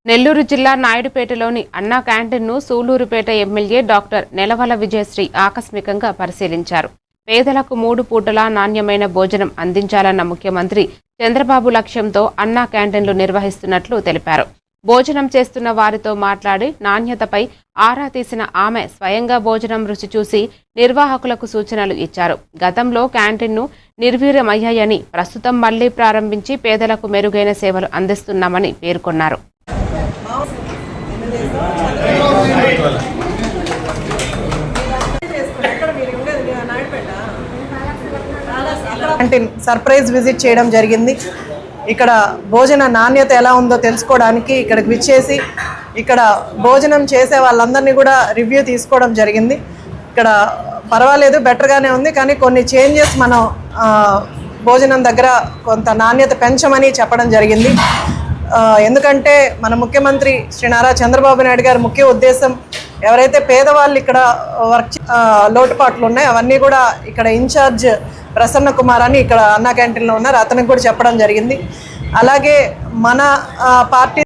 నెల్లూరు జిల్లా నాయుడుపేటలోని అన్నా క్యాంటీన్ను Sullurpeta MLA doctor Nelavala Vijayasri ఆకస్మికంగా పరిశీలించారు. పేదలకు 3 పూటల నాణ్యమైన భోజనం అందించాలన్న ముఖ్యమంత్రి చంద్రబాబు లక్ష్యంతో అన్నా క్యాంటీన్లు నిర్వహిస్తున్నట్లు తెలిపారు. భోజనం చేస్తున్న వారితో మాట్లాడి నాణ్యతపై ఆరా తీసిన ఆమె స్వయంగా భోజనం రుచి చూసి నిర్వాహకులకు సూచనలు ఇచ్చారు. గతంలో క్యాంటీన్ను నిర్వీర్యమయ్యాయని, ప్రస్తుతం మళ్లీ ప్రారంభించి పేదలకు మెరుగైన సేవలు అందిస్తున్నామని పేర్కొన్నారు. సర్ప్రైజ్ విజిట్ చేయడం జరిగింది. ఇక్కడ భోజన నాణ్యత ఎలా ఉందో తెలుసుకోవడానికి ఇక్కడికి విచ్చేసి ఇక్కడ భోజనం చేసే వాళ్ళందరినీ కూడా రివ్యూ తీసుకోవడం జరిగింది. ఇక్కడ పర్వాలేదు, బెటర్గానే ఉంది, కానీ కొన్ని చేంజెస్ మనం భోజనం దగ్గర కొంత నాణ్యత పెంచమని చెప్పడం జరిగింది. ఎందుకంటే మన ముఖ్యమంత్రి శ్రీ నారా చంద్రబాబు నాయుడు గారి ముఖ్య ఉద్దేశం ఎవరైతే పేదవాళ్ళు ఇక్కడ లోటుపాట్లు ఉన్నాయో అవన్నీ కూడా ఇక్కడ ఇన్ఛార్జ్ ప్రసన్న కుమార్ అని ఇక్కడ అన్నా క్యాంటీన్లో ఉన్నారు, అతనికి కూడా చెప్పడం జరిగింది. అలాగే మన పార్టీ